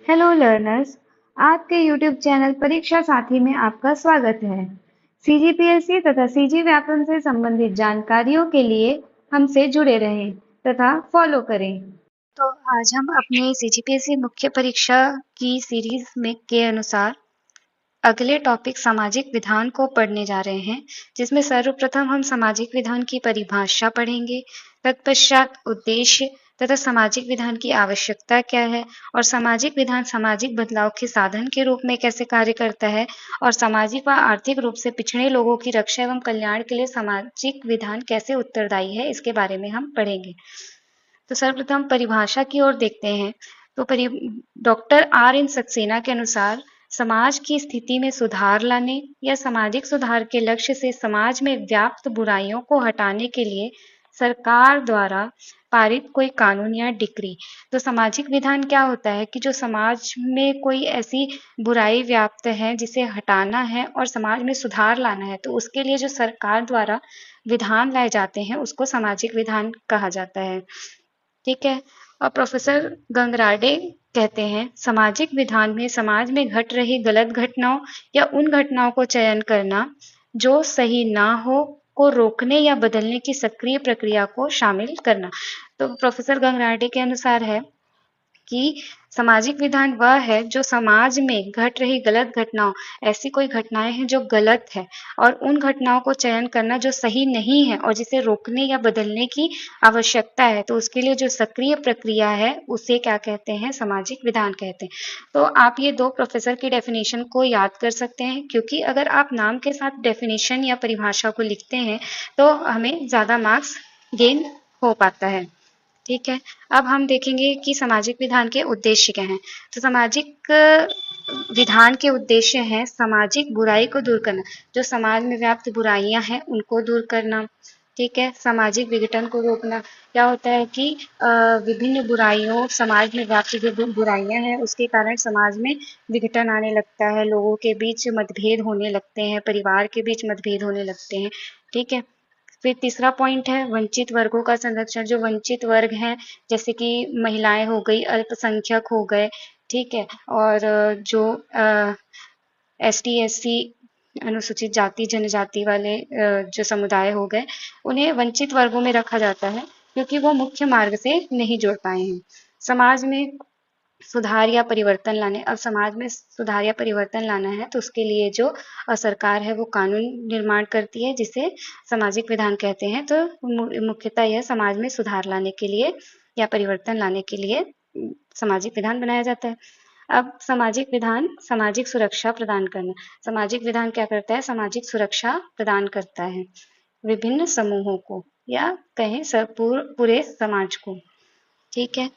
Hello learners, आपके YouTube channel परीक्षा साथी में आपका स्वागत है। सीजीपीएससी तथा सीजी व्याकरण से संबंधित जानकारियों के लिए हमसे जुड़े रहें तथा फॉलो करें। तो आज हम अपने सीजीपीएससी मुख्य परीक्षा की सीरीज में के अनुसार अगले टॉपिक सामाजिक विधान को पढ़ने जा रहे हैं, जिसमें सर्वप्रथम हम सामाजिक विधान की परिभाषा पढ़ेंगे, तत्पश्चात उद्देश्य तथा सामाजिक विधान की आवश्यकता क्या है और सामाजिक विधान सामाजिक बदलाव के साधन के रूप में कैसे कार्य करता है और सामाजिक व आर्थिक रूप से पिछड़े लोगों की रक्षा एवं कल्याण के लिए सामाजिक विधान कैसे उत्तरदायी है, इसके बारे में हम पढ़ेंगे। तो सर्वप्रथम परिभाषा की ओर देखते हैं। तो डॉक्टर आर एन सक्सेना के अनुसार समाज की स्थिति में सुधार लाने या सामाजिक सुधार के लक्ष्य से समाज में व्याप्त बुराइयों को हटाने के लिए सरकार द्वारा पारित कोई कानून या डिक्री। तो सामाजिक विधान क्या होता है कि जो समाज में कोई ऐसी बुराई व्याप्त है जिसे हटाना है और समाज में सुधार लाना है, तो उसके लिए जो सरकार द्वारा विधान लाए जाते हैं उसको सामाजिक विधान कहा जाता है। ठीक है। और प्रोफेसर गंगराडे कहते हैं सामाजिक विधान में समाज में घट रही गलत घटनाओं या उन घटनाओं को चयन करना जो सही ना हो को रोकने या बदलने की सक्रिय प्रक्रिया को शामिल करना। तो प्रोफेसर गंगराडे के अनुसार है कि सामाजिक विधान वह है जो समाज में घट रही गलत घटनाओं, ऐसी कोई घटनाएं हैं जो गलत है और उन घटनाओं को चयन करना जो सही नहीं है और जिसे रोकने या बदलने की आवश्यकता है, तो उसके लिए जो सक्रिय प्रक्रिया है उसे क्या कहते हैं, सामाजिक विधान कहते हैं। तो आप ये दो प्रोफेसर की डेफिनेशन को याद कर सकते हैं, क्योंकि अगर आप नाम के साथ डेफिनेशन या परिभाषा को लिखते हैं तो हमें ज्यादा मार्क्स गेन हो पाता है। ठीक है। अब हम देखेंगे कि सामाजिक विधान के उद्देश्य क्या हैं। तो सामाजिक विधान के उद्देश्य हैं सामाजिक बुराई को दूर करना, जो समाज में व्याप्त बुराइयां हैं उनको दूर करना। ठीक है। सामाजिक विघटन को रोकना, क्या होता है कि विभिन्न बुराइयों, समाज में व्याप्त जो बुराइयां हैं उसके कारण समाज में विघटन आने लगता है, लोगों के बीच मतभेद होने लगते हैं, परिवार के बीच मतभेद होने लगते हैं। ठीक है। फिर तीसरा पॉइंट है वंचित वर्गों का संरक्षण। जो वंचित वर्ग हैं जैसे कि महिलाएं हो गई, अल्पसंख्यक हो गए, ठीक है, और जो ST SC अनुसूचित जाति जनजाति वाले जो समुदाय हो गए, उन्हें वंचित वर्गों में रखा जाता है क्योंकि वो मुख्य मार्ग से नहीं जुड़ पाए हैं। समाज में सुधार या परिवर्तन लाने, अब समाज में सुधार या परिवर्तन लाना है तो उसके लिए जो सरकार है वो कानून निर्माण करती है जिसे सामाजिक विधान कहते हैं। तो मुख्यतः यह समाज में सुधार लाने के लिए या परिवर्तन लाने के लिए सामाजिक विधान बनाया जाता है। अब सामाजिक विधान सामाजिक सुरक्षा प्रदान करना। सामाजिक विधान क्या करता है, सामाजिक सुरक्षा प्रदान करता है विभिन्न समूहों को या कहें पूरे समाज को। ठीक है।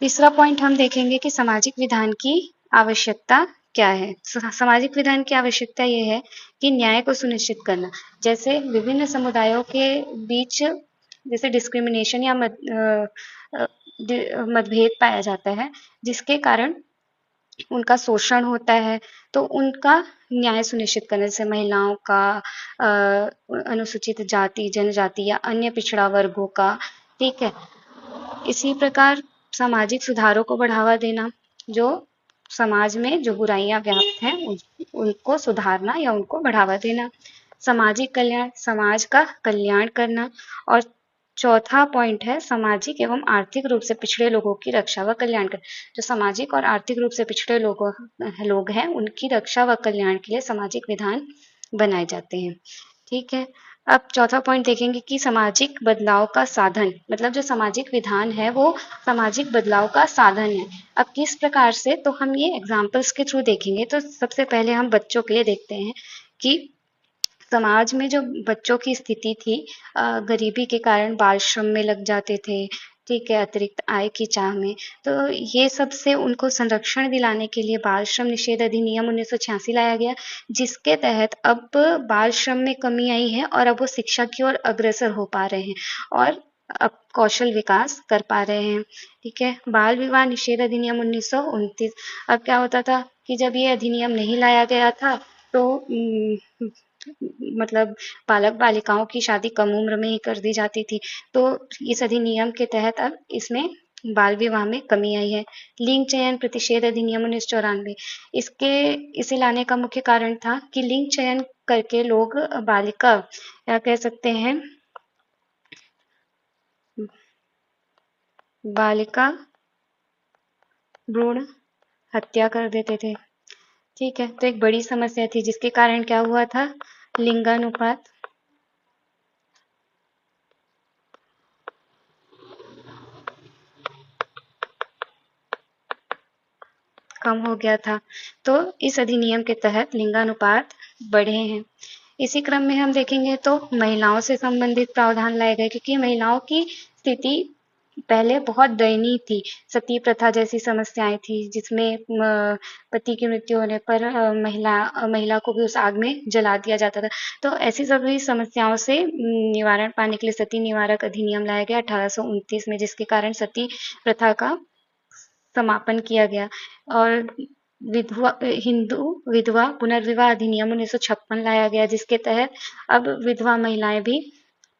तीसरा पॉइंट हम देखेंगे कि सामाजिक विधान की आवश्यकता क्या है। सामाजिक विधान की आवश्यकता ये है कि न्याय को सुनिश्चित करना। जैसे विभिन्न समुदायों के बीच जैसे डिस्क्रिमिनेशन या मतभेद पाया जाता है जिसके कारण उनका शोषण होता है, तो उनका न्याय सुनिश्चित करने से महिलाओं का, अनुसूचित जाति जनजाति या अन्य पिछड़ा वर्गों का। ठीक है। इसी प्रकार सामाजिक सुधारों को बढ़ावा देना, जो समाज में जो बुराइयां व्याप्त हैं उनको सुधारना या उनको बढ़ावा देना। सामाजिक कल्याण, समाज का कल्याण करना। और चौथा पॉइंट है सामाजिक एवं आर्थिक रूप से पिछड़े लोगों की रक्षा व कल्याण करना। जो सामाजिक और आर्थिक रूप से पिछड़े लोग हैं उनकी रक्षा व कल्याण के लिए सामाजिक विधान बनाए जाते हैं। ठीक है। अब चौथा पॉइंट देखेंगे कि सामाजिक बदलाव का साधन, मतलब जो सामाजिक विधान है वो सामाजिक बदलाव का साधन है। अब किस प्रकार से, तो हम ये एग्जाम्पल्स के थ्रू देखेंगे। तो सबसे पहले हम बच्चों के लिए देखते हैं कि समाज में जो बच्चों की स्थिति थी, गरीबी के कारण बाल श्रम में लग जाते थे, ठीक है, अतिरिक्त आय की चाह में। तो ये सब से उनको संरक्षण दिलाने के लिए बाल श्रम निषेध अधिनियम 1986 लाया गया, जिसके तहत अब बाल श्रम में कमी आई है और अब वो शिक्षा की ओर अग्रसर हो पा रहे हैं और अब कौशल विकास कर पा रहे हैं। ठीक है। बाल विवाह निषेध अधिनियम 1929। अब क्या होता था कि जब ये अधिनियम नहीं लाया गया था तो मतलब बालक बालिकाओं की शादी कम उम्र में ही कर दी जाती थी। तो इस अधिनियम के तहत अब इसमें बाल विवाह में कमी आई है। लिंग चयन प्रतिषेध अधिनियम 1994, इसे लाने का मुख्य कारण था कि लिंग चयन करके लोग बालिका या कह सकते हैं बालिका भ्रूण हत्या कर देते थे। ठीक है, तो एक बड़ी समस्या थी जिसके कारण क्या हुआ था, लिंगानुपात कम हो गया था। तो इस अधिनियम के तहत लिंगानुपात बढ़े हैं। इसी क्रम में हम देखेंगे तो महिलाओं से संबंधित प्रावधान लाए गए, क्योंकि महिलाओं की स्थिति पहले बहुत दयनीय थी। सती प्रथा जैसी समस्याएं थी जिसमें पति की मृत्यु होने पर महिला को भी उस आग में जला दिया जाता था। तो ऐसी सभी समस्याओं से निवारण पाने के लिए सती निवारक अधिनियम लाया गया 1829 में, जिसके कारण सती प्रथा का समापन किया गया। और हिंदू विधवा पुनर्विवाह अधिनियम 1956 लाया गया, जिसके तहत अब विधवा महिलाएं भी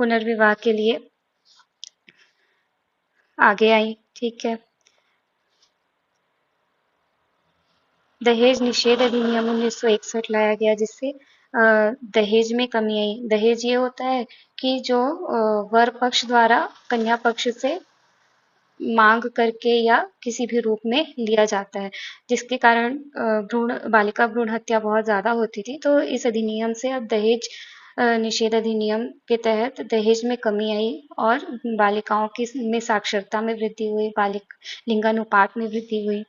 पुनर्विवाह के लिए आगे आई। ठीक है। दहेज निषेध अधिनियम 1961 लाया गया, जिससे दहेज में कमी आई। दहेज ये होता है कि जो वर पक्ष द्वारा कन्या पक्ष से मांग करके या किसी भी रूप में लिया जाता है, जिसके कारण बालिका भ्रूण हत्या बहुत ज्यादा होती थी। तो इस अधिनियम से अब दहेज निषेध अधिनियम के तहत दहेज में कमी आई और बालिकाओं की में साक्षरता में वृद्धि हुई, लिंगानुपात में वृद्धि हुई।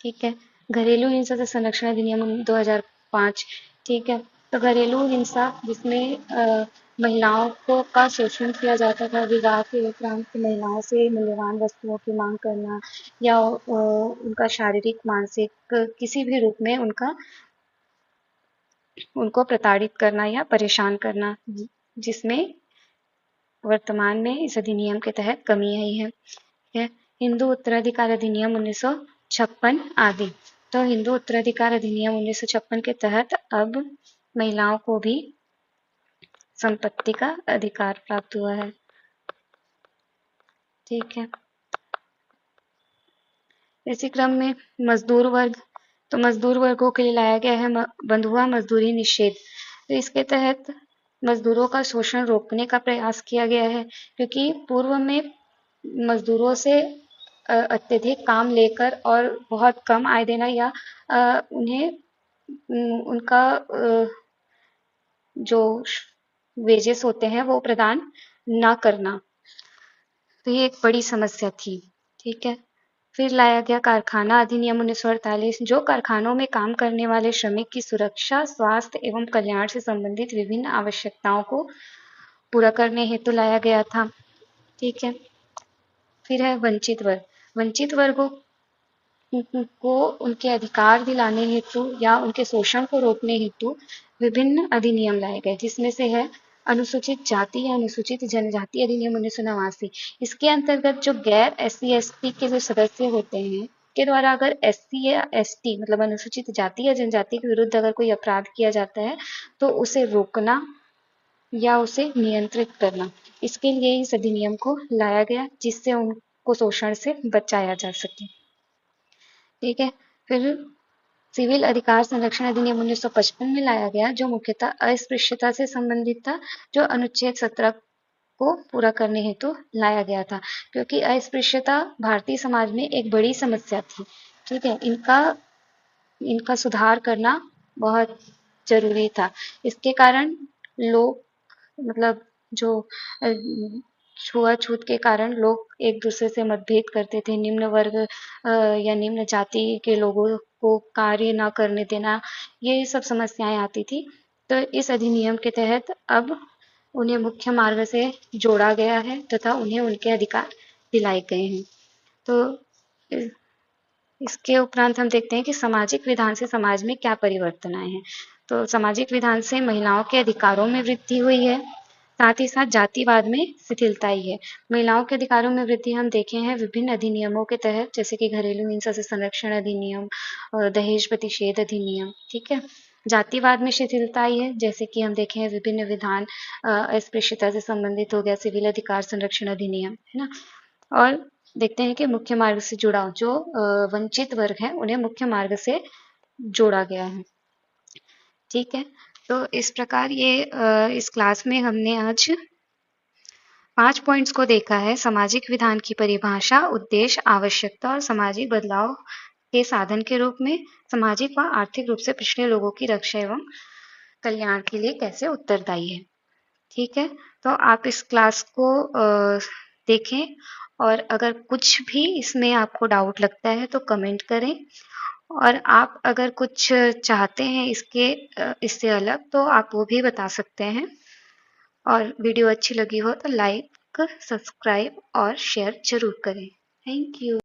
ठीक है। घरेलू हिंसा से संरक्षण अधिनियम 2005। ठीक है। तो घरेलू हिंसा जिसमें महिलाओं को का शोषण किया जाता था, विवाह के उपरांत महिलाओं से मूल्यवान वस्तुओं की मांग करना या उनका शारीरिक मानसिक किसी भी रूप में उनको प्रताड़ित करना या परेशान करना, जिसमें वर्तमान में इस अधिनियम के तहत कमी आई है। हिंदू उत्तराधिकार अधिनियम 1956 आदि। तो हिंदू उत्तराधिकार अधिनियम 1956 के तहत अब महिलाओं को भी संपत्ति का अधिकार प्राप्त हुआ है। ठीक है। इसी क्रम में मजदूर वर्ग, तो मजदूर वर्गों के लिए लाया गया है बंधुआ मजदूरी निषेध। तो इसके तहत मजदूरों का शोषण रोकने का प्रयास किया गया है, क्योंकि पूर्व में मजदूरों से अत्यधिक काम लेकर और बहुत कम आय देना या उन्हें उनका जो वेजेस होते हैं वो प्रदान ना करना, तो ये एक बड़ी समस्या थी। ठीक है। फिर लाया गया कारखाना अधिनियम 1948, जो कारखानों में काम करने वाले श्रमिक की सुरक्षा, स्वास्थ्य एवं कल्याण से संबंधित विभिन्न आवश्यकताओं को पूरा करने हेतु लाया गया था। ठीक है। फिर है वंचित वर्ग। वंचित वर्गों को उनके अधिकार दिलाने हेतु या उनके शोषण को रोकने हेतु विभिन्न अधिनियम लाए गए, जिसमें से है अनुसूचित जाति या अनुसूचित जनजाति अधिनियम 1989। इसके अंतर्गत जो गैर SC ST के जो सदस्य होते हैं के द्वारा अगर SC या ST मतलब अनुसूचित जाति या जनजाति के विरुद्ध अगर कोई अपराध किया जाता है तो उसे रोकना या उसे नियंत्रित करना, इसके लिए इस अधिनियम को लाया गया, जिससे उनको शोषण से बचाया जा सके। ठीक है। फिर सिविल अधिकार संरक्षण अधिनियम 1955 में लाया गया, जो मुख्यतः अस्पृश्यता से संबंधित था, जो अनुच्छेद 17 को पूरा करने हेतु लाया गया था, क्योंकि अस्पृश्यता भारतीय समाज में एक बड़ी समस्या थी। ठीक है। इनका सुधार करना बहुत जरूरी था। इसके कारण लोग मतलब जो छुआछूत के कारण लोग एक दूसरे से मतभेद करते थे। निम्न वर्ग या निम्न जाति के लोगों को कार्य न करने देना, ये सब समस्याएं आती थी। तो इस अधिनियम के तहत अब उन्हें मुख्य मार्ग से जोड़ा गया है तथा उन्हें उनके अधिकार दिलाए गए हैं। तो इसके उपरांत हम देखते हैं कि सामाजिक विधान से समाज में क्या परिवर्तन आए हैं। तो सामाजिक विधान से महिलाओं के अधिकारों में वृद्धि हुई है, साथ ही साथ जातिवाद में शिथिलता आई है। महिलाओं के अधिकारों में वृद्धि हम देखे हैं विभिन्न अधिनियमों के तहत, जैसे कि घरेलू हिंसा से संरक्षण अधिनियम और दहेज प्रतिषेध अधिनियम। ठीक है। जातिवाद में शिथिलता आई है, जैसे कि हम देखें विभिन्न विधान अस्पृश्यता से संबंधित हो गया सिविल अधिकार संरक्षण अधिनियम, है ना। और देखते हैं कि मुख्य मार्ग से जुड़ा जो वंचित वर्ग है उन्हें मुख्य मार्ग से जोड़ा गया है। ठीक है, तो इस प्रकार इस क्लास में हमने आज 5 पॉइंट्स को देखा है। सामाजिक विधान की परिभाषा, उद्देश्य, आवश्यकता और सामाजिक बदलाव के साधन के रूप में सामाजिक व आर्थिक रूप से पिछड़े लोगों की रक्षा एवं कल्याण के लिए कैसे उत्तरदायी है। ठीक है, तो आप इस क्लास को देखें और अगर कुछ भी इसमें आपको डाउट लगता है तो कमेंट करें, और आप अगर कुछ चाहते हैं इससे अलग तो आप वो भी बता सकते हैं। और वीडियो अच्छी लगी हो तो लाइक, सब्सक्राइब और शेयर जरूर करें। Thank you.